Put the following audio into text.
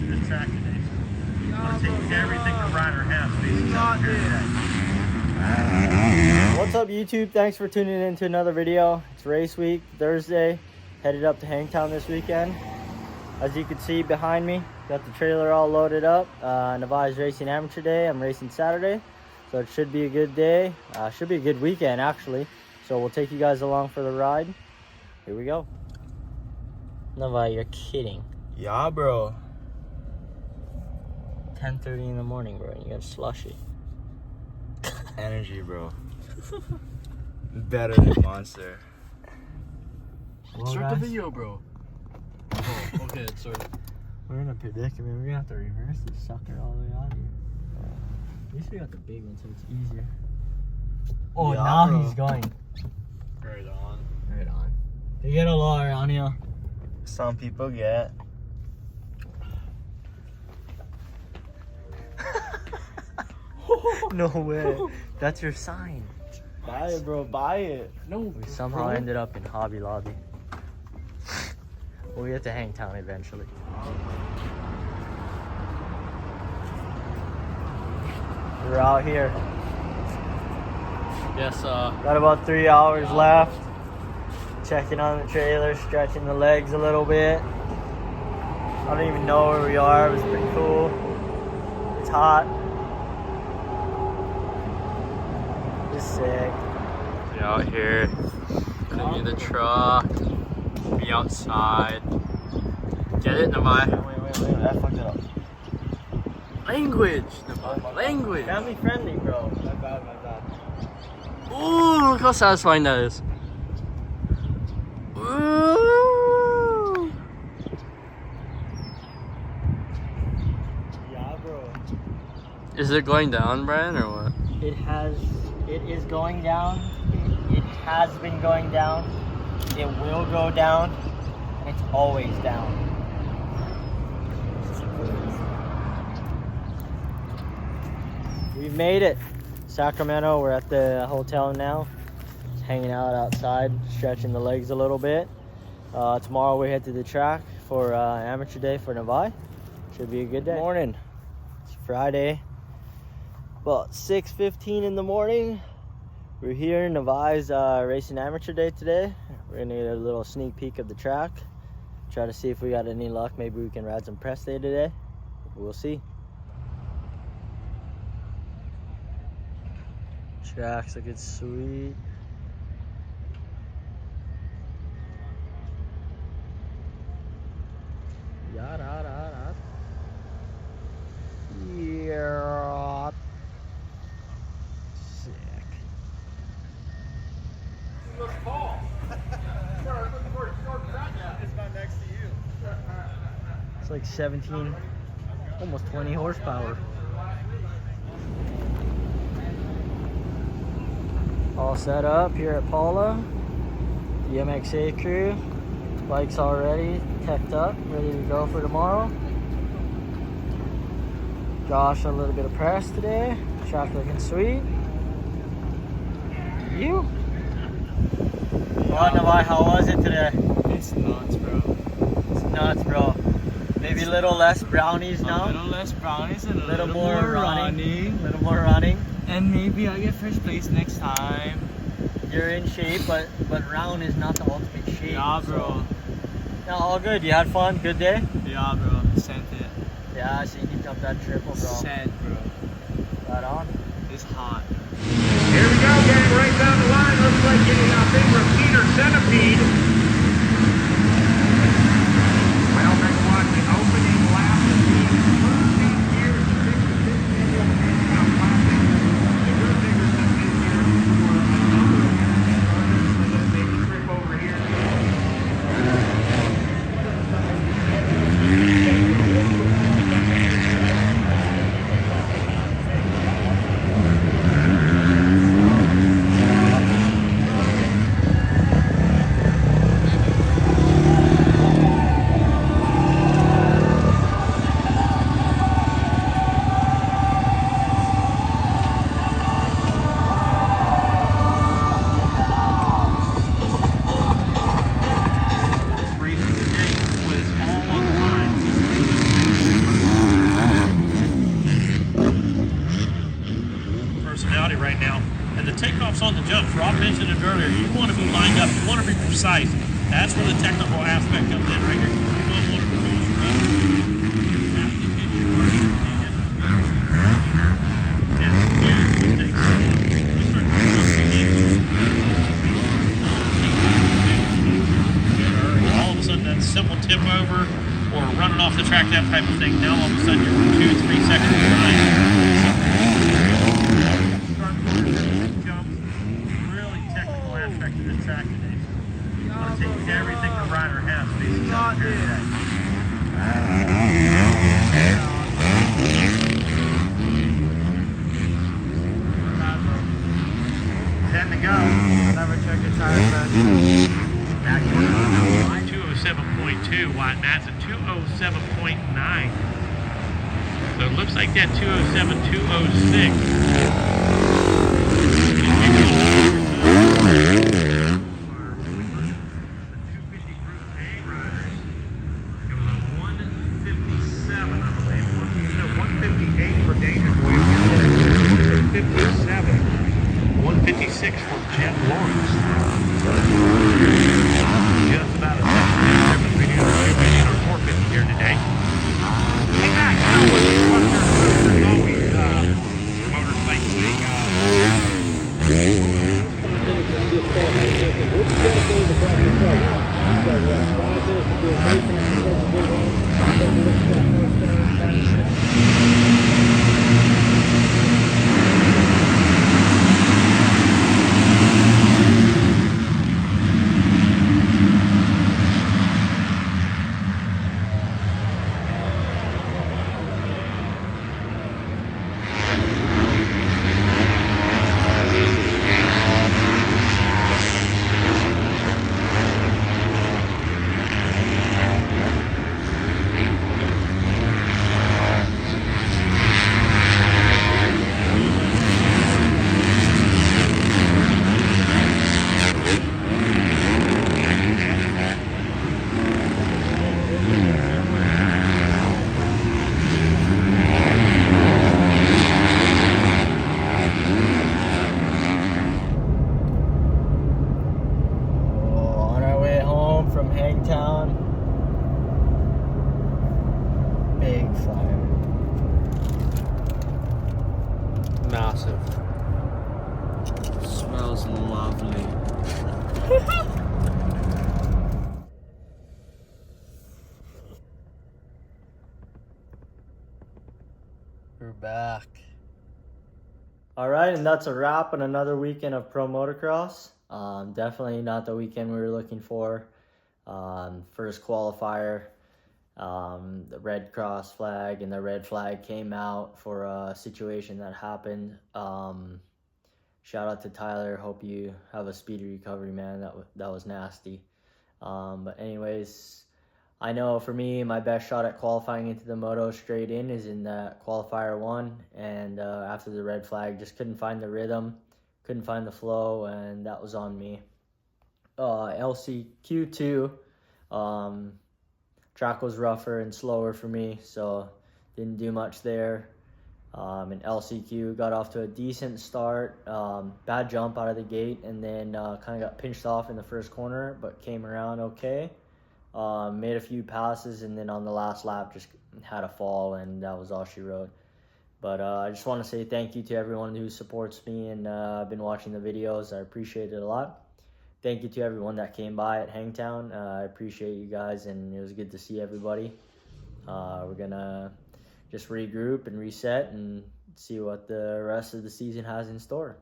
this track today. We're taking everything the rider has, basically. What's up, YouTube? Thanks for tuning in to another video. It's race week, Thursday. Headed up to Hangtown this weekend. As you can see behind me, got the trailer all loaded up. Navai's racing amateur day. I'm racing Saturday. So it should be a good day. Should be a good weekend, actually. So we'll take you guys along for the ride. Here we go. Navai, you're kidding. Yeah, bro. 10:30 in the morning, bro. You got a slushy. Energy, bro. Better than Monster. Well, Start guys, the video, bro. Oh, okay, sorry. we're in a predicament. We're gonna have to reverse this sucker all the way out here. At least we got the big one, so it's easier. Oh, Yeah, now bro. he's going. Right on. Right on. You get a lot on you. Some people get. No way. That's your sign. Buy it, bro. Buy it. No. We somehow ended up in Hobby Lobby. We'll get to Hangtown eventually. We're out here. Yes, Got about 3 hours left. Checking on the trailer, stretching the legs a little bit. I don't even know where we are. It was pretty cool. It's hot. It's sick. be out here. Gonna be in the truck. Be outside. Get it, Navai? Wait. I fucked it up. Language, Navai. Language. Family friendly, bro. My bad. Ooh, look how satisfying that is. Ooh. Yeah, bro. Is it going down, Brian, or what? It is going down. It has been going down. It will go down. And it's always down. We've made it. Sacramento, we're at the hotel now. Hanging out outside, stretching the legs a little bit. Tomorrow we head to the track for amateur day for Navai. Should be a good day. Morning. It's Friday. About 6:15 in the morning. We're here. Navai's racing amateur day today. We're gonna get a little sneak peek of the track. Try to see if we got any luck. Maybe we can ride some press day today. We'll see. Track's looking sweet. Yeah. Sick. Let's call. It's not next to you. It's like 17, almost 20 horsepower. All set up here at Paula. The MXA crew. Bike's already teched up, ready to go for tomorrow. Josh, a little bit of press today. Track looking sweet. You? Well, Navai, how was it today? It's nuts, bro. It's nuts, bro. Maybe a little less brownies now. A little less brownies and a Little little, more more running. running. Little more running. And maybe I get first place next time. You're in shape, but round is not the ultimate shape. Yeah, bro. No, all good. You had fun. Good day. Yeah, bro. Sent it. Yeah, I see you jumped that triple, bro. Sent, bro. Right on. It's hot. Here we go, gang, right down the line. Looks like a big repeater centipede. Well, next one, the opening lap of the first 8 years of Big Annual Hangtown Classic. The good figures have been here for a number of years. So let's make a trip over here. precise. That's where the technical aspect comes in right here. All of a sudden that simple tip over or running off the track, that type of thing, now all of a sudden you're 2-3 seconds behind. Really technical aspect of this track today. You want to take everything the rider has basically out here today. 10 to go. Never check your tires, man. 207.2. Watt Matt's at 207.9. So it looks like that 207, 206. From Hangtown. Big fire. Massive. Smells lovely. We're back. All right, and that's a wrap on another weekend of Pro Motocross. Definitely not the weekend we were looking for. First qualifier, the red cross flag and the red flag came out for a situation that happened. Shout out to Tyler. Hope you have a speedy recovery, man. That was nasty. But anyways, I know for me, my best shot at qualifying into the moto straight in is in that qualifier 1. And after the red flag, just couldn't find the rhythm, couldn't find the flow, and that was on me. LCQ2, track was rougher and slower for me, so didn't do much there. And LCQ got off to a decent start, bad jump out of the gate, and then kind of got pinched off in the first corner, but came around okay. Made a few passes, and then on the last lap just had a fall, and that was all she wrote. But I just want to say thank you to everyone who supports me and been watching the videos. I appreciate it a lot. Thank you to everyone that came by at Hangtown. I appreciate you guys, and it was good to see everybody. We're going to just regroup and reset and see what the rest of the season has in store.